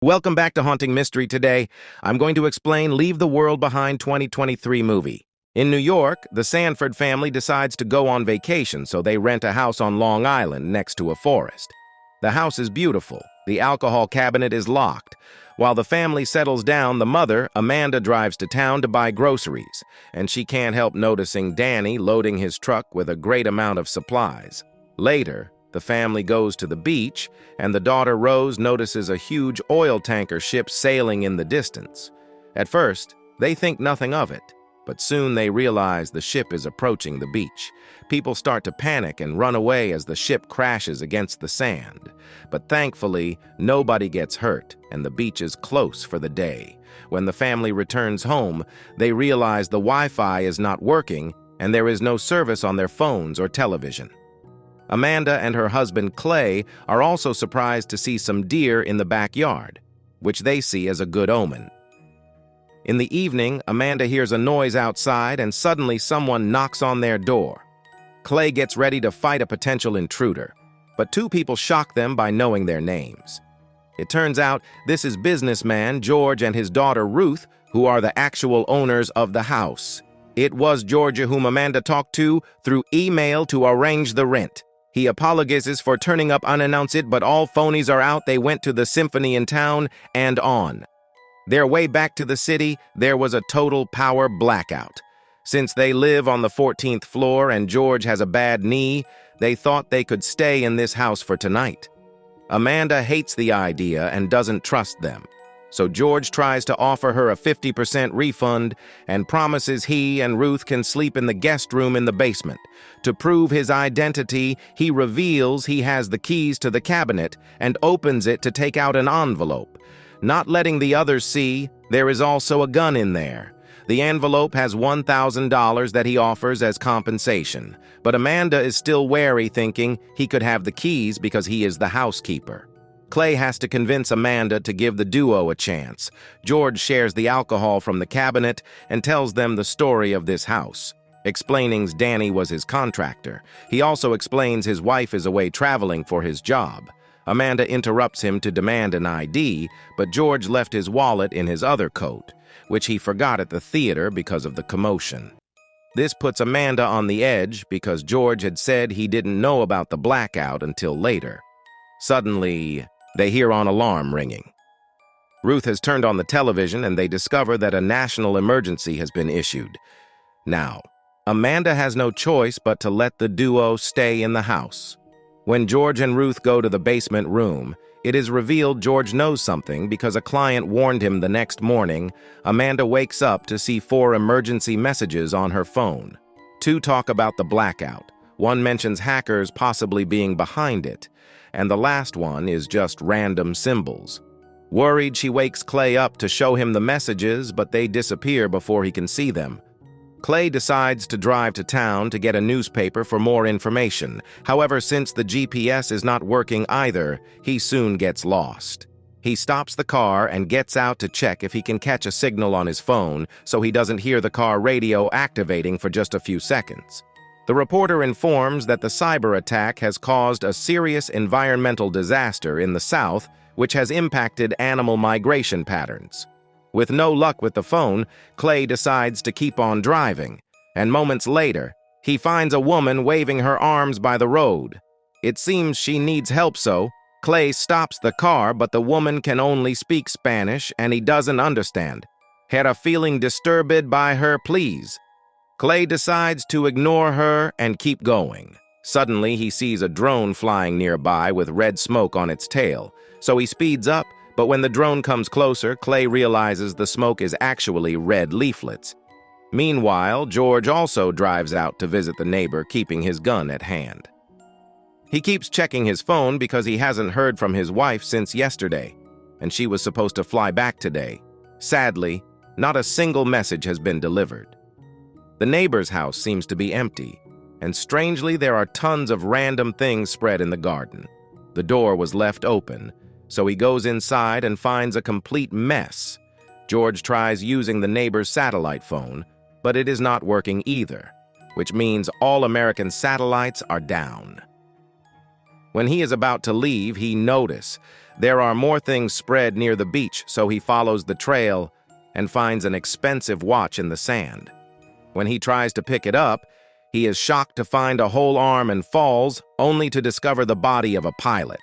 Welcome back to Haunting Mystery. Today, I'm going to explain Leave the World Behind 2023 movie. In New York, the Sanford family decides to go on vacation, so they rent a house on Long Island next to a forest. The house is beautiful. The alcohol cabinet is locked. While the family settles down, the mother, Amanda, drives to town to buy groceries, and she can't help noticing Danny loading his truck with a great amount of supplies. Later, the family goes to the beach, and the daughter Rose notices a huge oil tanker ship sailing in the distance. At first, they think nothing of it, but soon they realize the ship is approaching the beach. People start to panic and run away as the ship crashes against the sand. But thankfully, nobody gets hurt, and the beach is closed for the day. When the family returns home, they realize the Wi-Fi is not working, and there is no service on their phones or television. Amanda and her husband Clay are also surprised to see some deer in the backyard, which they see as a good omen. In the evening, Amanda hears a noise outside and suddenly someone knocks on their door. Clay gets ready to fight a potential intruder, but two people shock them by knowing their names. It turns out this is businessman George and his daughter Ruth, who are the actual owners of the house. It was Georgia whom Amanda talked to through email to arrange the rent. He apologizes for turning up unannounced, but all phonies are out. They went to the symphony in town and on. Their way back to the city, there was a total power blackout. Since they live on the 14th floor and George has a bad knee, they thought they could stay in this house for tonight. Amanda hates the idea and doesn't trust them. So George tries to offer her a 50% refund and promises he and Ruth can sleep in the guest room in the basement. To prove his identity, he reveals he has the keys to the cabinet and opens it to take out an envelope. Not letting the others see, there is also a gun in there. The envelope has $1,000 that he offers as compensation, but Amanda is still wary, thinking he could have the keys because he is the housekeeper. Clay has to convince Amanda to give the duo a chance. George shares the alcohol from the cabinet and tells them the story of this house, explaining Danny was his contractor. He also explains his wife is away traveling for his job. Amanda interrupts him to demand an ID, but George left his wallet in his other coat, which he forgot at the theater because of the commotion. This puts Amanda on the edge because George had said he didn't know about the blackout until later. Suddenly, they hear an alarm ringing. Ruth has turned on the television and they discover that a national emergency has been issued. Now, Amanda has no choice but to let the duo stay in the house. When George and Ruth go to the basement room, it is revealed George knows something because a client warned him the next morning. Amanda wakes up to see 4 emergency messages on her phone. 2 talk about the blackout. 1 mentions hackers possibly being behind it. And the last one is just random symbols. Worried, she wakes Clay up to show him the messages, but they disappear before he can see them. Clay decides to drive to town to get a newspaper for more information. However, since the GPS is not working either, he soon gets lost. He stops the car and gets out to check if he can catch a signal on his phone so he doesn't hear the car radio activating for just a few seconds. The reporter informs that the cyber attack has caused a serious environmental disaster in the South, which has impacted animal migration patterns. With no luck with the phone, Clay decides to keep on driving, and moments later, he finds a woman waving her arms by the road. It seems she needs help, so Clay stops the car, but the woman can only speak Spanish and he doesn't understand. Had a feeling disturbed by her pleas. Clay decides to ignore her and keep going. Suddenly, he sees a drone flying nearby with red smoke on its tail, so he speeds up, but when the drone comes closer, Clay realizes the smoke is actually red leaflets. Meanwhile, George also drives out to visit the neighbor, keeping his gun at hand. He keeps checking his phone because he hasn't heard from his wife since yesterday, and she was supposed to fly back today. Sadly, not a single message has been delivered. The neighbor's house seems to be empty, and strangely there are tons of random things spread in the garden. The door was left open, so he goes inside and finds a complete mess. George tries using the neighbor's satellite phone, but it is not working either, which means all American satellites are down. When he is about to leave, he notices there are more things spread near the beach, so he follows the trail and finds an expensive watch in the sand. When he tries to pick it up, he is shocked to find a whole arm and falls, only to discover the body of a pilot.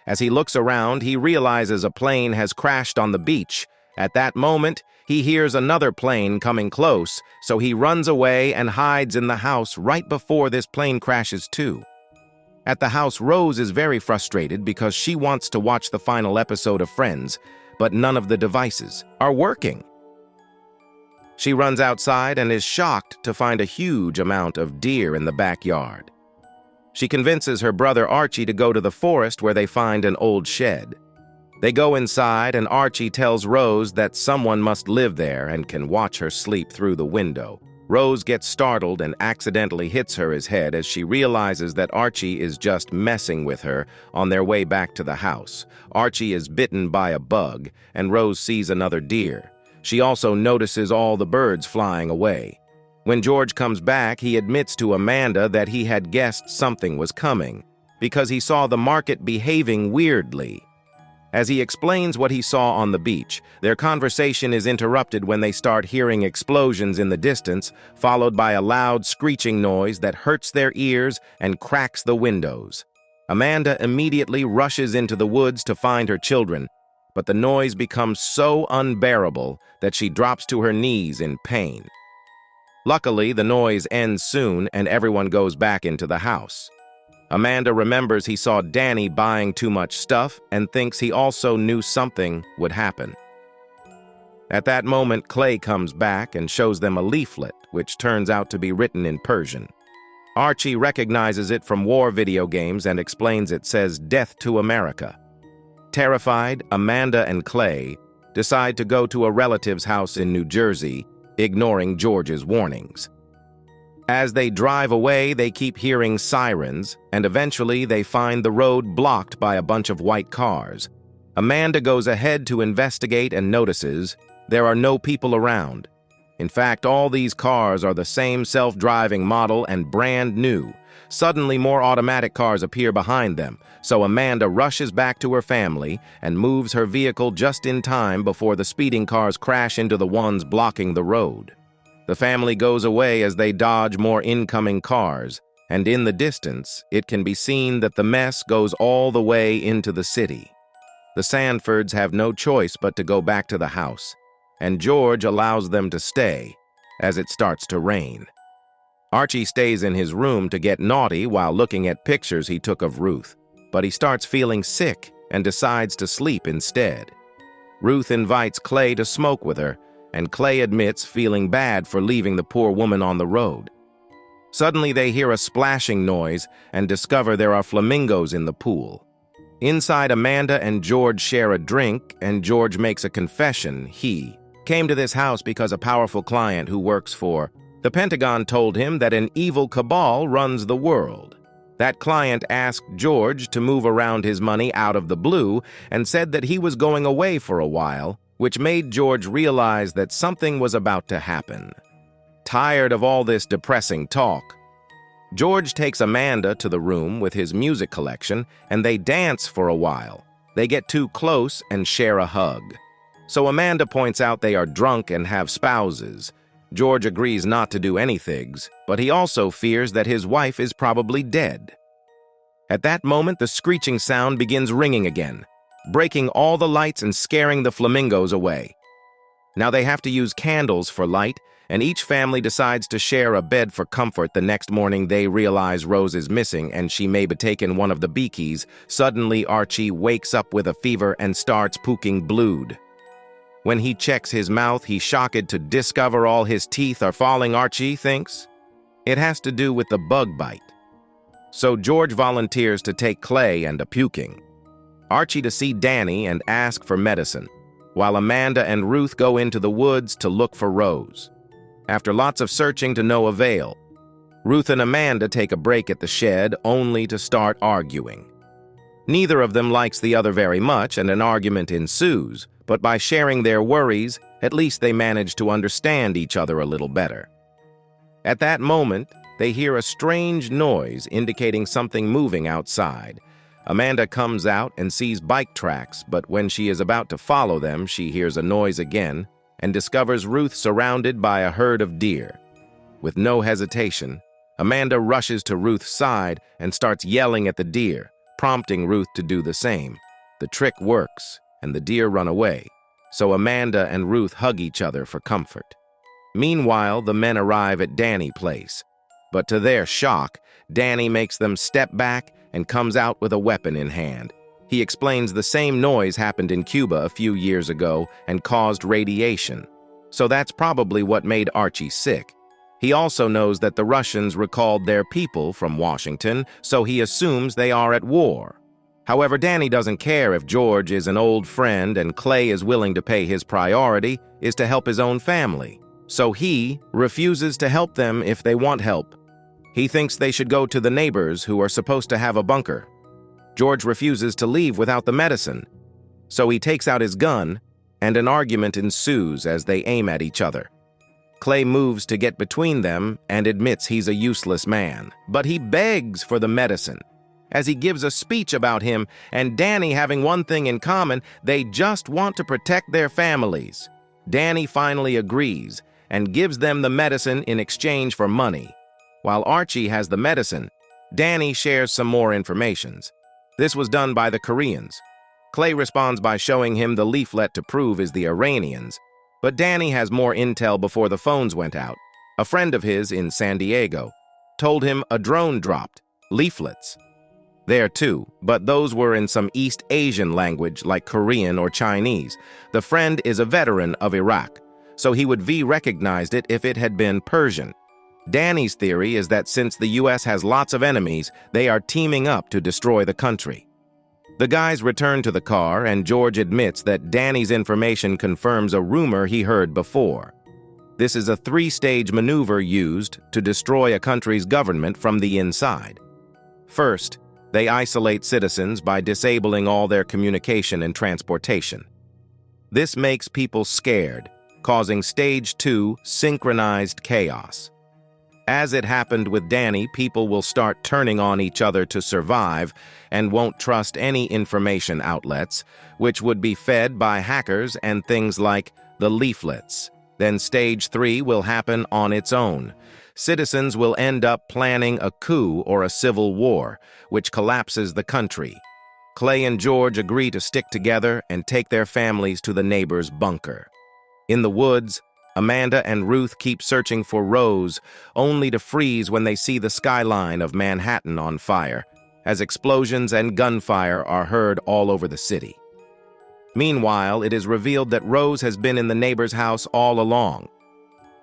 As he looks around, he realizes a plane has crashed on the beach. At that moment, he hears another plane coming close, so he runs away and hides in the house right before this plane crashes too. At the house, Rose is very frustrated because she wants to watch the final episode of Friends, but none of the devices are working. She runs outside and is shocked to find a huge amount of deer in the backyard. She convinces her brother Archie to go to the forest where they find an old shed. They go inside and Archie tells Rose that someone must live there and can watch her sleep through the window. Rose gets startled and accidentally hits her head as she realizes that Archie is just messing with her on their way back to the house. Archie is bitten by a bug and Rose sees another deer. She also notices all the birds flying away. When George comes back, he admits to Amanda that he had guessed something was coming because he saw the market behaving weirdly. As he explains what he saw on the beach, their conversation is interrupted when they start hearing explosions in the distance, followed by a loud screeching noise that hurts their ears and cracks the windows. Amanda immediately rushes into the woods to find her children, but the noise becomes so unbearable that she drops to her knees in pain. Luckily, the noise ends soon and everyone goes back into the house. Amanda remembers he saw Danny buying too much stuff and thinks he also knew something would happen. At that moment, Clay comes back and shows them a leaflet, which turns out to be written in Persian. Archie recognizes it from war video games and explains it says "Death to America." Terrified, Amanda and Clay decide to go to a relative's house in New Jersey, ignoring George's warnings. As they drive away, they keep hearing sirens, and eventually they find the road blocked by a bunch of white cars. Amanda goes ahead to investigate and notices there are no people around. In fact, all these cars are the same self-driving model and brand new. Suddenly, more automatic cars appear behind them, so Amanda rushes back to her family and moves her vehicle just in time before the speeding cars crash into the ones blocking the road. The family goes away as they dodge more incoming cars, and in the distance, it can be seen that the mess goes all the way into the city. The Sanfords have no choice but to go back to the house, and George allows them to stay as it starts to rain. Archie stays in his room to get naughty while looking at pictures he took of Ruth, but he starts feeling sick and decides to sleep instead. Ruth invites Clay to smoke with her, and Clay admits feeling bad for leaving the poor woman on the road. Suddenly they hear a splashing noise and discover there are flamingos in the pool. Inside, Amanda and George share a drink, and George makes a confession. He came to this house because a powerful client who works for the Pentagon told him that an evil cabal runs the world. That client asked George to move around his money out of the blue and said that he was going away for a while, which made George realize that something was about to happen. Tired of all this depressing talk, George takes Amanda to the room with his music collection and they dance for a while. They get too close and share a hug. So Amanda points out they are drunk and have spouses. George agrees not to do anything, but he also fears that his wife is probably dead. At that moment, the screeching sound begins ringing again, breaking all the lights and scaring the flamingos away. Now they have to use candles for light, and each family decides to share a bed for comfort. The next morning, they realize Rose is missing and she may be taken one of the beakies. Suddenly, Archie wakes up with a fever and starts puking blood. When he checks his mouth, he's shocked to discover all his teeth are falling. Archie thinks it has to do with the bug bite. So George volunteers to take Clay and a puking. Archie to see Danny and ask for medicine, while Amanda and Ruth go into the woods to look for Rose. After lots of searching to no avail, Ruth and Amanda take a break at the shed only to start arguing. Neither of them likes the other very much and an argument ensues, but by sharing their worries, at least they manage to understand each other a little better. At that moment, they hear a strange noise indicating something moving outside. Amanda comes out and sees bike tracks, but when she is about to follow them, she hears a noise again and discovers Ruth surrounded by a herd of deer. With no hesitation, Amanda rushes to Ruth's side and starts yelling at the deer, prompting Ruth to do the same. The trick works, and the deer run away, so Amanda and Ruth hug each other for comfort. Meanwhile, the men arrive at Danny's place, but to their shock, Danny makes them step back and comes out with a weapon in hand. He explains the same noise happened in Cuba a few years ago and caused radiation, so that's probably what made Archie sick. He also knows that the Russians recalled their people from Washington, so he assumes they are at war. However, Danny doesn't care if George is an old friend and Clay is willing to pay. His priority is to help his own family, so he refuses to help them if they want help. He thinks they should go to the neighbors who are supposed to have a bunker. George refuses to leave without the medicine, so he takes out his gun, and an argument ensues as they aim at each other. Clay moves to get between them and admits he's a useless man, but he begs for the medicine, as he gives a speech about him and Danny having one thing in common: they just want to protect their families. Danny finally agrees and gives them the medicine in exchange for money. While Archie has the medicine, Danny shares some more information. This was done by the Koreans. Clay responds by showing him the leaflet to prove is the Iranians, but Danny has more intel before the phones went out. A friend of his in San Diego told him a drone dropped leaflets there too, but those were in some East Asian language like Korean or Chinese. The friend is a veteran of Iraq, so he would have recognized it if it had been Persian. Danny's theory is that since the US has lots of enemies, they are teaming up to destroy the country. The guys return to the car, and George admits that Danny's information confirms a rumor he heard before. This is a three-stage maneuver used to destroy a country's government from the inside. First, they isolate citizens by disabling all their communication and transportation. This makes people scared, causing Stage 2 synchronized chaos. As it happened with Danny, people will start turning on each other to survive and won't trust any information outlets, which would be fed by hackers and things like the leaflets. Then Stage 3 will happen on its own. Citizens will end up planning a coup or a civil war, which collapses the country. Clay and George agree to stick together and take their families to the neighbor's bunker. In the woods, Amanda and Ruth keep searching for Rose, only to freeze when they see the skyline of Manhattan on fire, as explosions and gunfire are heard all over the city. Meanwhile, it is revealed that Rose has been in the neighbor's house all along.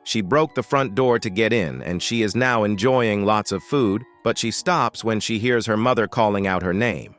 She broke the front door to get in, and she is now enjoying lots of food, but she stops when she hears her mother calling out her name.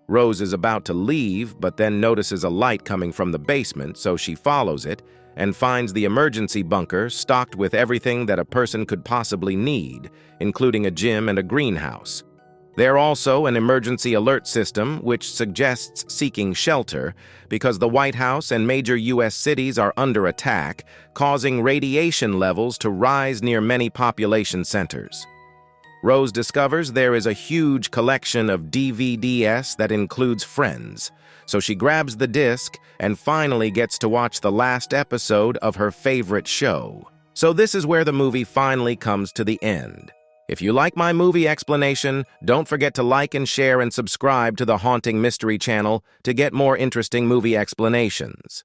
Rose is about to leave, but then notices a light coming from the basement, so she follows it and finds the emergency bunker stocked with everything that a person could possibly need, including a gym and a greenhouse. There's also an emergency alert system which suggests seeking shelter because the White House and major U.S. cities are under attack, causing radiation levels to rise near many population centers. Rose discovers there is a huge collection of DVDs that includes Friends, so she grabs the disc and finally gets to watch the last episode of her favorite show. So this is where the movie finally comes to the end. If you like my movie explanation, don't forget to like and share and subscribe to the Haunting Mystery channel to get more interesting movie explanations.